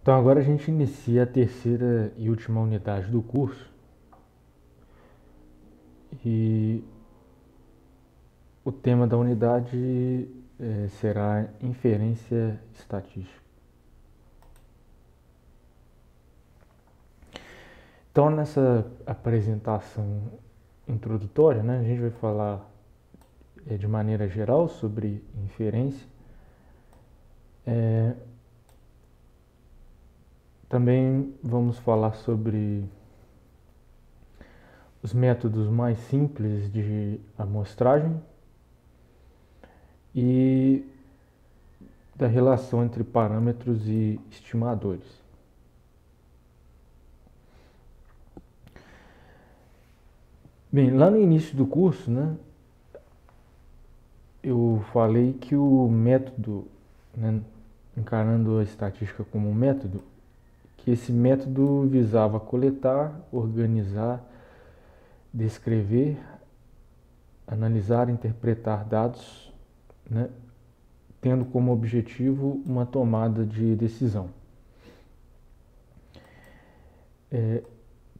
Então agora a gente inicia a terceira e última unidade do curso e o tema da unidade será inferência estatística. Então nessa apresentação introdutória, né, a gente vai falar de maneira geral sobre inferência. Também vamos falar sobre os métodos mais simples de amostragem e da relação entre parâmetros e estimadores. Bem, lá no início do curso, né, eu falei que o método, né, encarando a estatística como um método, que esse método visava coletar, organizar, descrever, analisar, interpretar dados, né, tendo como objetivo uma tomada de decisão.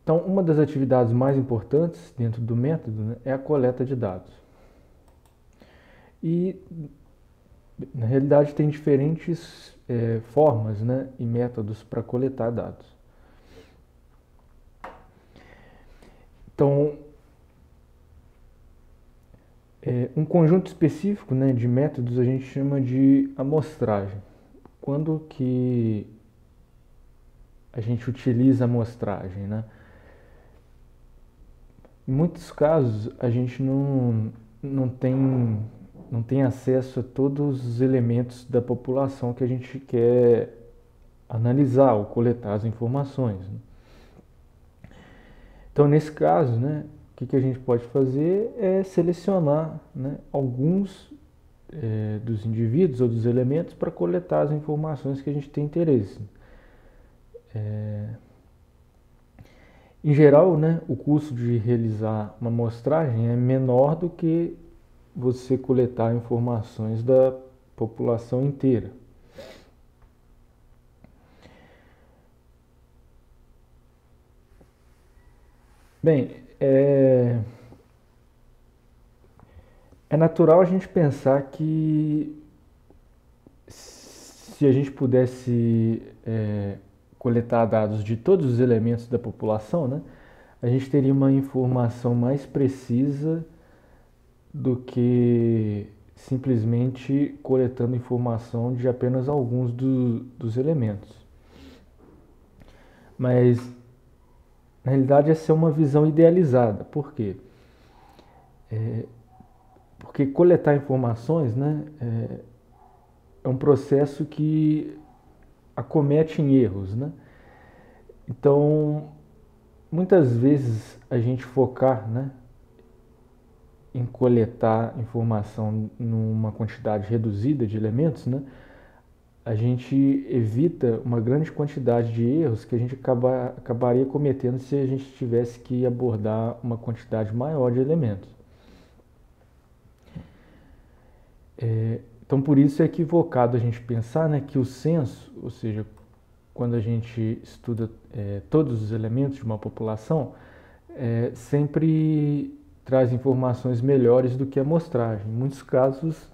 Então, uma das atividades mais importantes dentro do método, né, é a coleta de dados. E, na realidade, tem diferentes formas, né, e métodos para coletar dados. Então, um conjunto específico, né, de métodos a gente chama de amostragem. Quando que a gente utiliza a amostragem, né? Em muitos casos a gente não tem acesso a todos os elementos da população que a gente quer analisar ou coletar as informações, né? Então, nesse caso, né, o que a gente pode fazer é selecionar, né, alguns dos indivíduos ou dos elementos para coletar as informações que a gente tem interesse. Em geral, né, o custo de realizar uma amostragem é menor do que você coletar informações da população inteira. Bem, é natural a gente pensar que se a gente pudesse coletar dados de todos os elementos da população, né, a gente teria uma informação mais precisa do que simplesmente coletando informação de apenas alguns dos elementos. Mas, na realidade, essa é uma visão idealizada. Por quê? Porque coletar informações, né, é um processo que acomete em erros, né? Então, muitas vezes a gente focar, né, em coletar informação numa quantidade reduzida de elementos, né, a gente evita uma grande quantidade de erros que a gente acabaria cometendo se a gente tivesse que abordar uma quantidade maior de elementos. Então, por isso é equivocado a gente pensar, né, que o censo, ou seja, quando a gente estuda todos os elementos de uma população, sempre traz informações melhores do que a amostragem. Em muitos casos,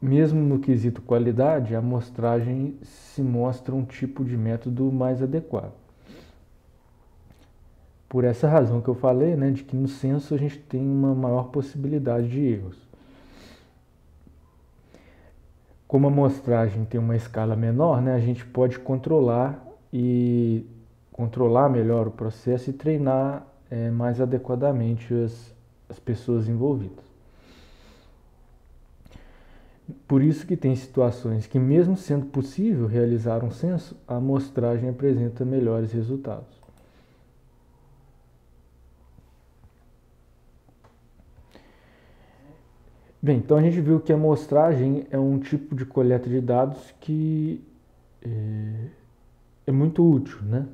mesmo no quesito qualidade, a amostragem se mostra um tipo de método mais adequado. Por essa razão que eu falei, né, de que no censo a gente tem uma maior possibilidade de erros. Como a amostragem tem uma escala menor, né, a gente pode controlar melhor o processo e treinar mais adequadamente as pessoas envolvidas. Por isso que tem situações que, mesmo sendo possível realizar um censo, a amostragem apresenta melhores resultados. Bem, então a gente viu que a amostragem é um tipo de coleta de dados que é muito útil, né?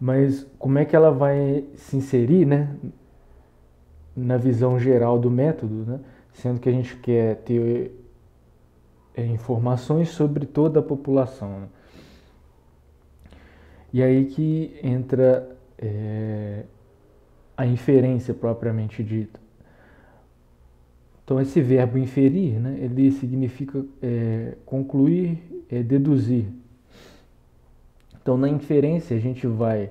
Mas como é que ela vai se inserir, né, na visão geral do método, né? Sendo que a gente quer ter informações sobre toda a população, né? E aí que entra a inferência propriamente dita. Então esse verbo inferir, né, ele significa concluir, deduzir. Então na inferência a gente vai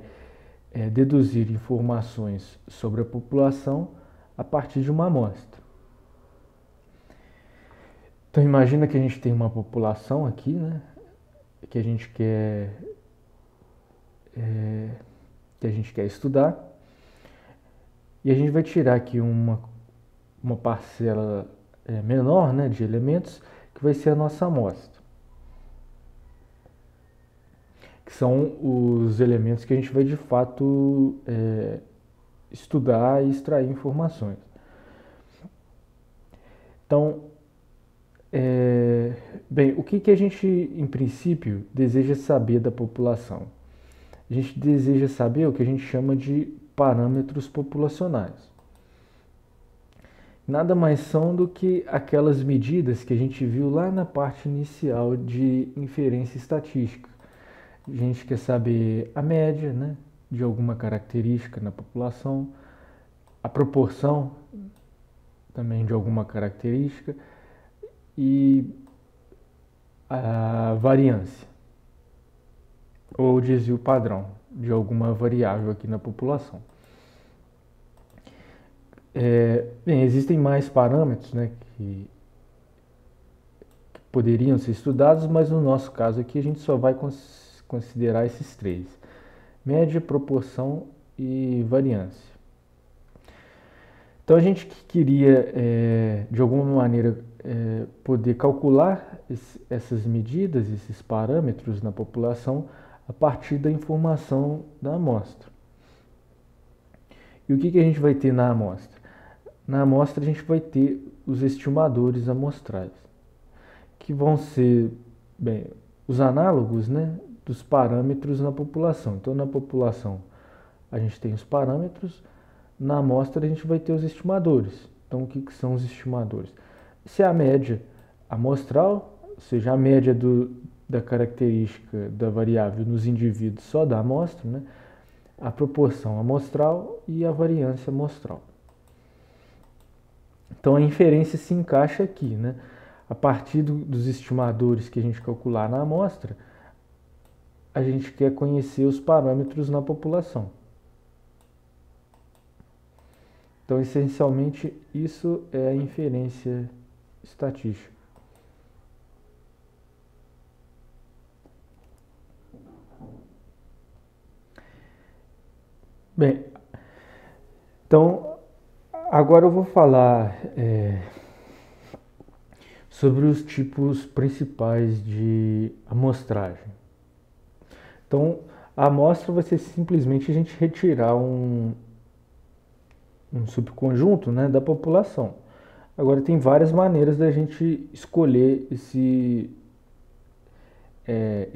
deduzir informações sobre a população a partir de uma amostra. Então imagina que a gente tem uma população aqui, né, que a gente quer estudar, e a gente vai tirar aqui uma parcela menor, né, de elementos, que vai ser a nossa amostra, que são os elementos que a gente vai de fato estudar e extrair informações. Então, bem, o que a gente, em princípio, deseja saber da população? A gente deseja saber o que a gente chama de parâmetros populacionais. Nada mais são do que aquelas medidas que a gente viu lá na parte inicial de inferência estatística. A gente quer saber a média, né, de alguma característica na população, a proporção também de alguma característica e a variância, ou desvio padrão de alguma variável aqui na população. Bem, existem mais parâmetros, né, que poderiam ser estudados, mas no nosso caso aqui a gente só vai considerar esses três: média, proporção e variância. Então a gente queria, de alguma maneira, poder calcular essas medidas, esses parâmetros na população a partir da informação da amostra. E o que a gente vai ter na amostra? Na amostra a gente vai ter os estimadores amostrais, que vão ser, bem, os análogos, né, dos parâmetros na população. Então na população a gente tem os parâmetros, na amostra a gente vai ter os estimadores. Então o que são os estimadores? Se é a média amostral, ou seja, a média da característica da variável nos indivíduos só da amostra, né, a proporção amostral e a variância amostral. Então a inferência se encaixa aqui, né? A partir dos estimadores que a gente calcular na amostra, a gente quer conhecer os parâmetros na população. Então, essencialmente, isso é a inferência estatística. Bem, então, agora eu vou falar sobre os tipos principais de amostragem. Então, a amostra vai ser simplesmente a gente retirar um subconjunto, né, da população. Agora, tem várias maneiras da gente escolher esse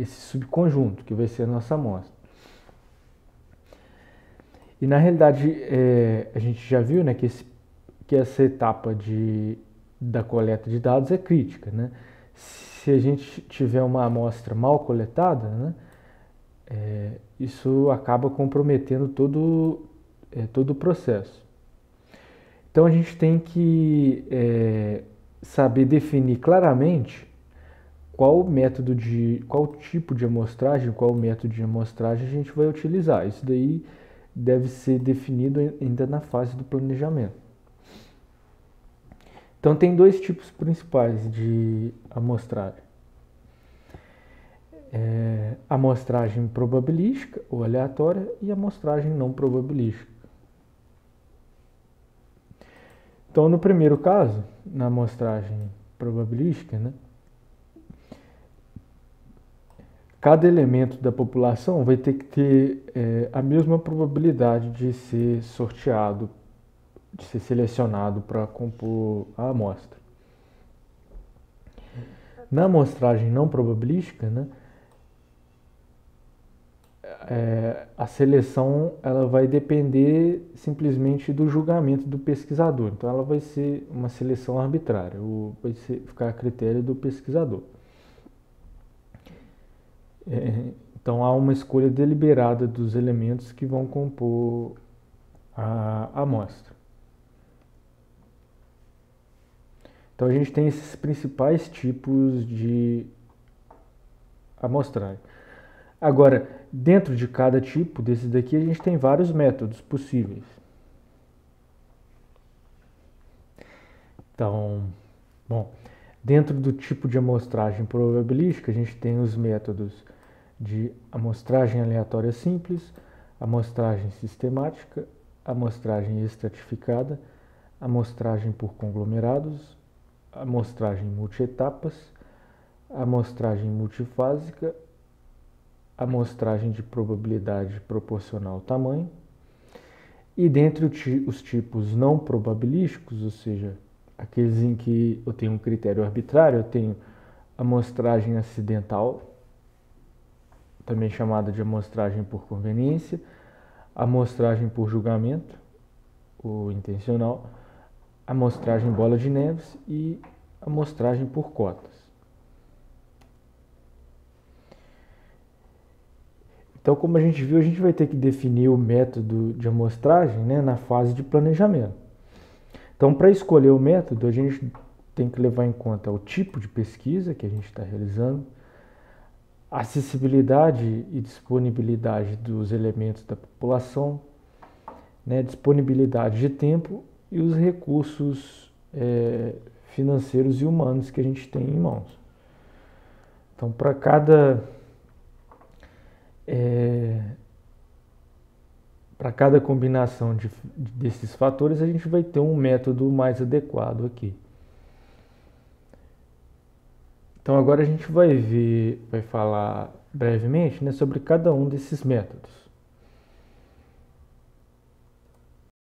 subconjunto, que vai ser a nossa amostra. E na realidade, a gente já viu, né, que essa etapa da coleta de dados é crítica, né? Se a gente tiver uma amostra mal coletada, né, isso acaba comprometendo todo o processo. Então a gente tem que saber definir claramente qual tipo de amostragem, qual método de amostragem a gente vai utilizar. Isso daí deve ser definido ainda na fase do planejamento. Então tem dois tipos principais de amostragem. Amostragem probabilística ou aleatória e amostragem não probabilística. Então no primeiro caso, na amostragem probabilística, né, cada elemento da população vai ter que ter a mesma probabilidade de ser sorteado, de ser selecionado para compor a amostra. Na amostragem não probabilística, né, a seleção ela vai depender simplesmente do julgamento do pesquisador. Então ela vai ser uma seleção arbitrária, ou ficar a critério do pesquisador. Então há uma escolha deliberada dos elementos que vão compor a amostra. Então a gente tem esses principais tipos de amostragem. Agora, dentro de cada tipo desses daqui, a gente tem vários métodos possíveis. Então, bom, dentro do tipo de amostragem probabilística, a gente tem os métodos de amostragem aleatória simples, amostragem sistemática, amostragem estratificada, amostragem por conglomerados, amostragem multietapas, amostragem multifásica, amostragem de probabilidade proporcional ao tamanho. E dentre os tipos não probabilísticos, ou seja, aqueles em que eu tenho um critério arbitrário, eu tenho amostragem acidental, também chamada de amostragem por conveniência, amostragem por julgamento, ou intencional, amostragem bola de neves e amostragem por cotas. Então, como a gente viu, a gente vai ter que definir o método de amostragem, né, na fase de planejamento. Então, para escolher o método, a gente tem que levar em conta o tipo de pesquisa que a gente está realizando, a acessibilidade e disponibilidade dos elementos da população, né, disponibilidade de tempo e os recursos financeiros e humanos que a gente tem em mãos. Então, para cada combinação desses fatores, a gente vai ter um método mais adequado aqui. Então agora a gente vai falar brevemente, né, sobre cada um desses métodos.